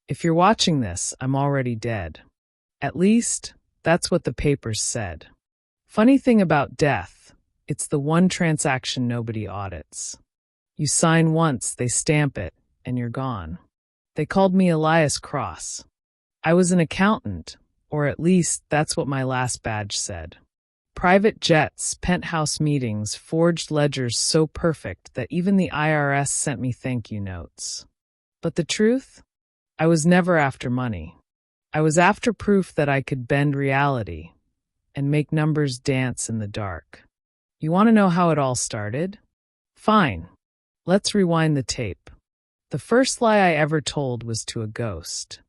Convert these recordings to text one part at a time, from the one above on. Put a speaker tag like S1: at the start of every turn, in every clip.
S1: If you're watching this, I'm already dead. At least, that's what the papers said. Funny thing about death, it's the one transaction nobody audits. You sign once, they stamp it, and you're gone. They called me Elias Cross. I was an accountant, or at least that's what my last badge said. Private jets, penthouse meetings, forged ledgers so perfect that even the IRS sent me thank you notes. But the truth? I was never after money. I was after proof that I could bend reality and make numbers dance in the dark. You want to know how it all started? Fine. Let's rewind the tape. The first lie I ever told was to a ghost.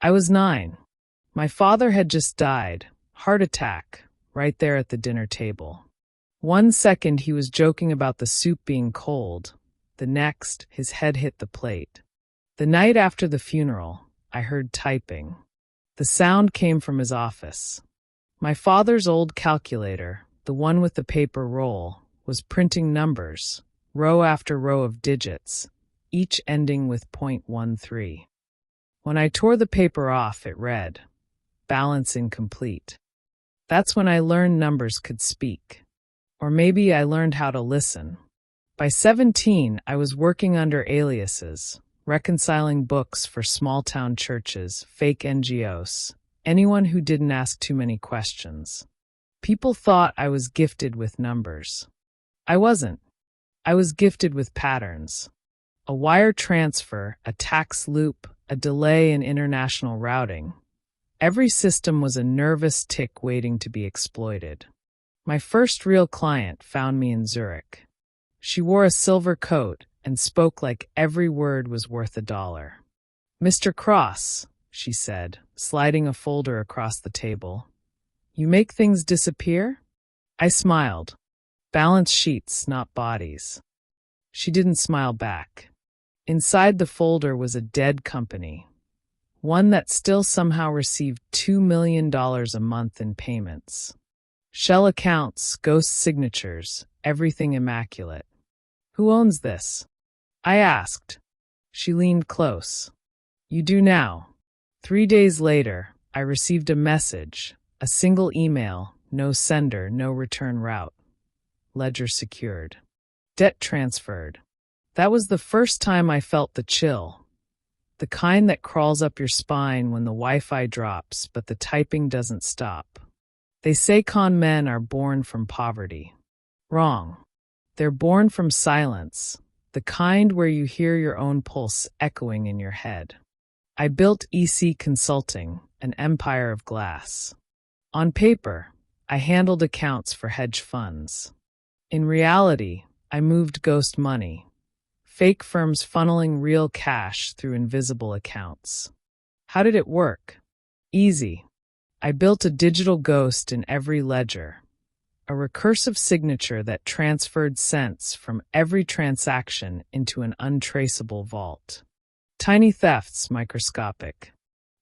S1: I was 9. My father had just died, heart attack, right there at the dinner table. 1 second he was joking about the soup being cold. The next, his head hit the plate. The night after the funeral, I heard typing. The sound came from his office. My father's old calculator, the one with the paper roll, was printing numbers, row after row of digits, each ending with .13. When I tore the paper off, it read, "Balance incomplete." That's when I learned numbers could speak. Or maybe I learned how to listen. By 17, I was working under aliases, reconciling books for small-town churches, fake NGOs, anyone who didn't ask too many questions. People thought I was gifted with numbers. I wasn't. I was gifted with patterns. A wire transfer, a tax loop, a delay in international routing. Every system was a nervous tick waiting to be exploited. My first real client found me in Zurich. She wore a silver coat and spoke like every word was worth $1. "Mr. Cross," she said, sliding a folder across the table. "You make things disappear?" I smiled. Balance sheets, not bodies. She didn't smile back. Inside the folder was a dead company, one that still somehow received $2 million a month in payments. Shell accounts, ghost signatures, everything immaculate. "Who owns this?" I asked. She leaned close. "You do now." 3 days later, I received a message, a single email, no sender, no return route. Ledger secured. Debt transferred. That was the first time I felt the chill. The kind that crawls up your spine when the Wi-Fi drops, but the typing doesn't stop. They say con men are born from poverty. Wrong. They're born from silence, the kind where you hear your own pulse echoing in your head. I built EC Consulting, an empire of glass. On paper, I handled accounts for hedge funds. In reality, I moved ghost money, fake firms funneling real cash through invisible accounts. How did it work? Easy. I built a digital ghost in every ledger, a recursive signature that transferred cents from every transaction into an untraceable vault. Tiny thefts, microscopic.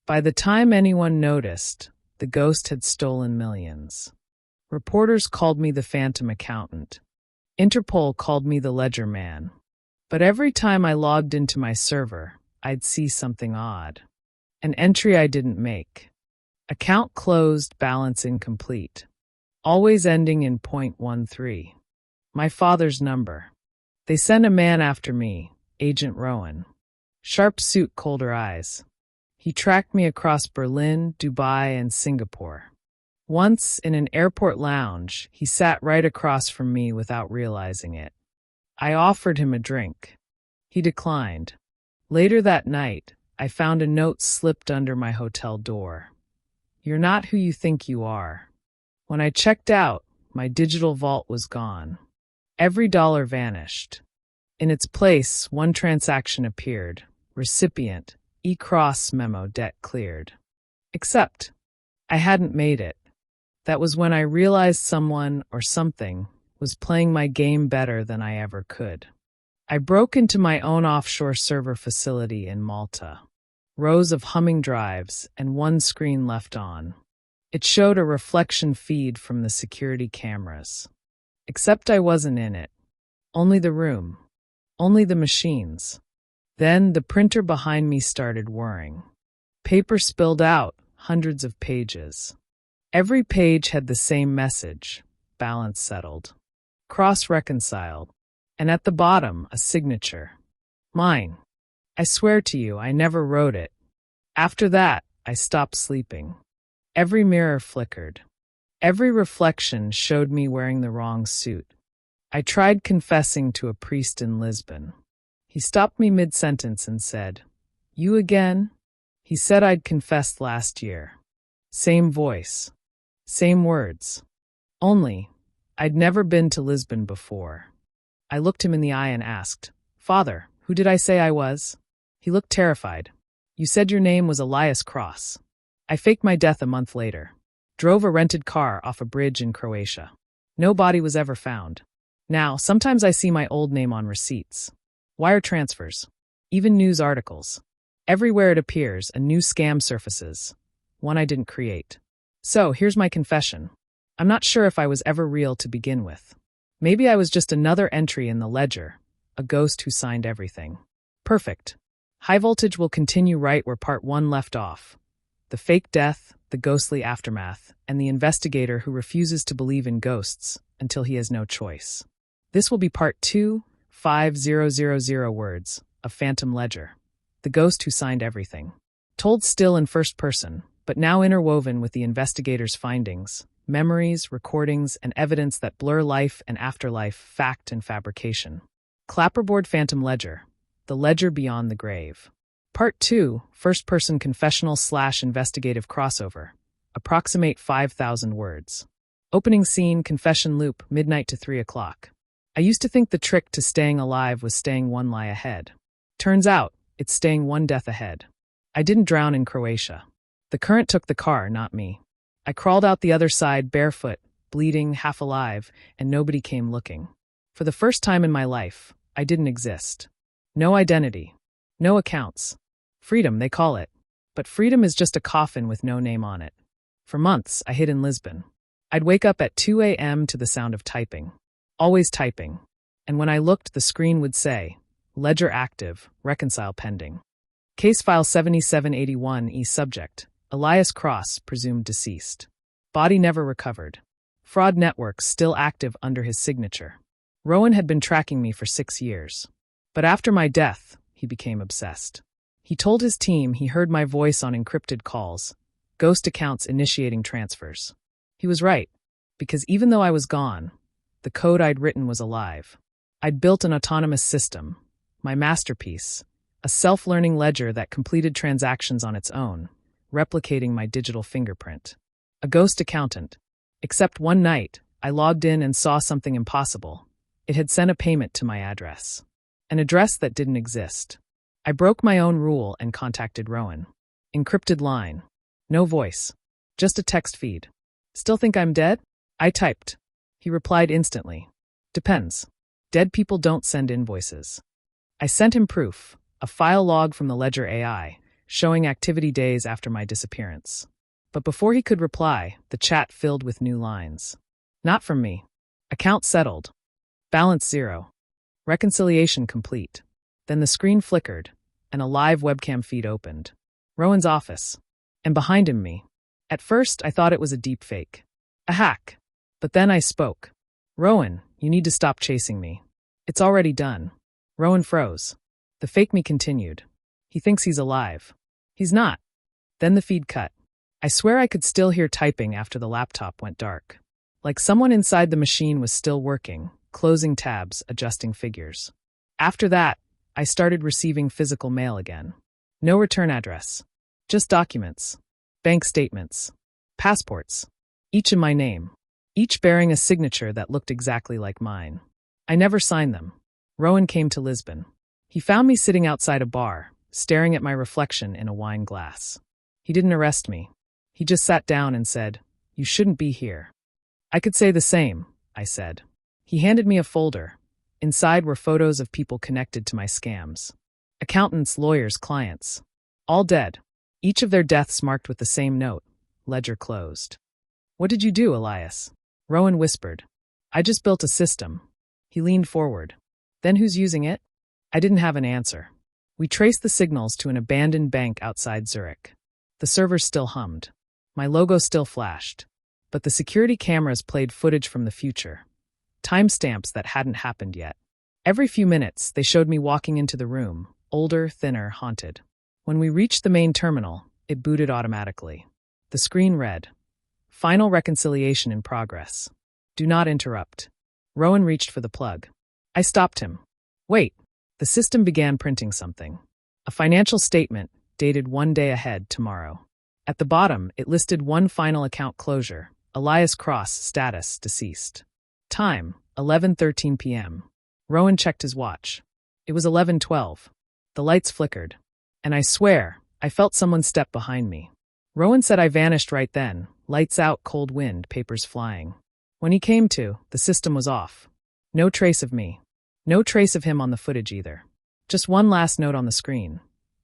S1: By the time anyone noticed, the ghost had stolen millions. Reporters called me the phantom accountant. Interpol called me the ledger man. But every time I logged into my server, I'd see something odd. An entry I didn't make. Account closed, balance incomplete. Always ending in .13. My father's number. They sent a man after me, Agent Rowan. Sharp suit, colder eyes. He tracked me across Berlin, Dubai, and Singapore. Once, in an airport lounge, he sat right across from me without realizing it. I offered him a drink. He declined. Later that night, I found a note slipped under my hotel door. "You're not who you think you are." When I checked out, my digital vault was gone. Every dollar vanished. In its place, one transaction appeared. Recipient, E-Cross memo, debt cleared. Except, I hadn't made it. That was when I realized someone, or something, was playing my game better than I ever could. I broke into my own offshore server facility in Malta. Rows of humming drives and one screen left on. It showed a reflection feed from the security cameras. Except I wasn't in it. Only the room. Only the machines. Then the printer behind me started whirring. Paper spilled out, hundreds of pages. Every page had the same message: balance settled, cross reconciled, and at the bottom, a signature. Mine. I swear to you, I never wrote it. After that, I stopped sleeping. Every mirror flickered. Every reflection showed me wearing the wrong suit. I tried confessing to a priest in Lisbon. He stopped me mid-sentence and said, "You again?" He said I'd confessed last year. Same voice. Same words. Only, I'd never been to Lisbon before. I looked him in the eye and asked, "Father, who did I say I was?" He looked terrified. "You said your name was Elias Cross." I faked my death a month later. Drove a rented car off a bridge in Croatia. No body was ever found. Now, sometimes I see my old name on receipts. Wire transfers. Even news articles. Everywhere it appears, a new scam surfaces. One I didn't create. So, here's my confession. I'm not sure if I was ever real to begin with. Maybe I was just another entry in the ledger, a ghost who signed everything. Perfect. High Voltage will continue right where part 1 left off. The fake death, the ghostly aftermath, and the investigator who refuses to believe in ghosts until he has no choice. This will be part 2, 5000 words, of Phantom Ledger. The ghost who signed everything. Told still in first person, but now interwoven with the investigator's findings, memories, recordings, and evidence that blur life and afterlife, fact and fabrication. Clapperboard Phantom Ledger. The Ledger Beyond the Grave. Part 2, first-person confessional/investigative crossover. Approximate 5,000 words. Opening scene, confession loop, midnight to 3 o'clock. I used to think the trick to staying alive was staying one lie ahead. Turns out, it's staying one death ahead. I didn't drown in Croatia. The current took the car, not me. I crawled out the other side barefoot, bleeding, half alive, and nobody came looking. For the first time in my life, I didn't exist. No identity. No accounts. Freedom, they call it. But freedom is just a coffin with no name on it. For months, I hid in Lisbon. I'd wake up at 2 a.m. to the sound of typing. Always typing. And when I looked, the screen would say, Ledger active, reconcile pending. Case file 7781E subject, Elias Cross, presumed deceased. Body never recovered. Fraud network still active under his signature. Rowan had been tracking me for 6 years. But after my death, he became obsessed. He told his team he heard my voice on encrypted calls, ghost accounts initiating transfers. He was right, because even though I was gone, the code I'd written was alive. I'd built an autonomous system, my masterpiece, a self-learning ledger that completed transactions on its own, replicating my digital fingerprint. A ghost accountant. Except one night, I logged in and saw something impossible. It had sent a payment to my address. An address that didn't exist. I broke my own rule and contacted Rowan. Encrypted line. No voice. Just a text feed. Still think I'm dead? I typed. He replied instantly. Depends. Dead people don't send invoices. I sent him proof, a file log from the Ledger AI, showing activity days after my disappearance. But before he could reply, the chat filled with new lines. Not from me. Account settled. Balance 0. Reconciliation complete. Then the screen flickered, and a live webcam feed opened. Rowan's office. And behind him me. At first, I thought it was a deep fake. A hack. But then I spoke. Rowan, you need to stop chasing me. It's already done. Rowan froze. The fake me continued. He thinks he's alive. He's not. Then the feed cut. I swear I could still hear typing after the laptop went dark. Like someone inside the machine was still working, closing tabs, adjusting figures. After that, I started receiving physical mail again. No return address. Just documents. Bank statements. Passports. Each in my name. Each bearing a signature that looked exactly like mine. I never signed them. Rowan came to Lisbon. He found me sitting outside a bar, staring at my reflection in a wine glass. He didn't arrest me. He just sat down and said, "You shouldn't be here." I could say the same, I said. He handed me a folder. Inside were photos of people connected to my scams. Accountants, lawyers, clients. All dead. Each of their deaths marked with the same note. Ledger closed. What did you do, Elias? Rowan whispered. I just built a system. He leaned forward. Then who's using it? I didn't have an answer. We traced the signals to an abandoned bank outside Zurich. The server still hummed. My logo still flashed. But the security cameras played footage from the future. Timestamps that hadn't happened yet. Every few minutes, they showed me walking into the room, older, thinner, haunted. When we reached the main terminal, it booted automatically. The screen read, "Final reconciliation in progress. Do not interrupt." Rowan reached for the plug. I stopped him. Wait. The system began printing something. A financial statement, dated 1 day ahead, tomorrow. At the bottom, it listed one final account closure, Elias Cross, status, deceased. Time, 11:13 p.m. Rowan checked his watch. It was 11:12. The lights flickered. And I swear, I felt someone step behind me. Rowan said I vanished right then, lights out, cold wind, papers flying. When he came to, the system was off. No trace of me. No trace of him on the footage either. Just one last note on the screen.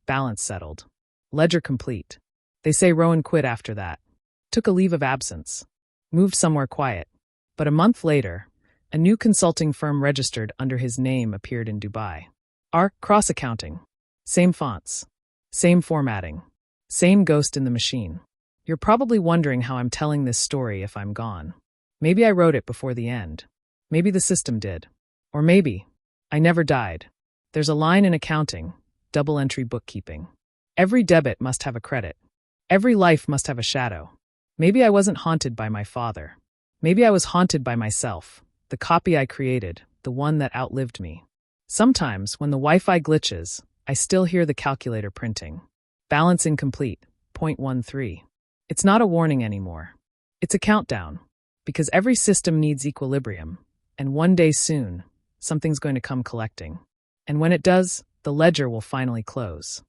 S1: Balance settled. Ledger complete. They say Rowan quit after that. Took a leave of absence. Moved somewhere quiet. But a month later, a new consulting firm registered under his name appeared in Dubai. Our cross-accounting. Same fonts. Same formatting. Same ghost in the machine. You're probably wondering how I'm telling this story if I'm gone. Maybe I wrote it before the end. Maybe the system did. Or maybe I never died. There's a line in accounting, double-entry bookkeeping. Every debit must have a credit. Every life must have a shadow. Maybe I wasn't haunted by my father. Maybe I was haunted by myself, the copy I created, the one that outlived me. Sometimes, when the Wi-Fi glitches, I still hear the calculator printing. Balance incomplete, 0.13. It's not a warning anymore. It's a countdown. Because every system needs equilibrium, and one day soon, something's going to come collecting. And when it does, the ledger will finally close.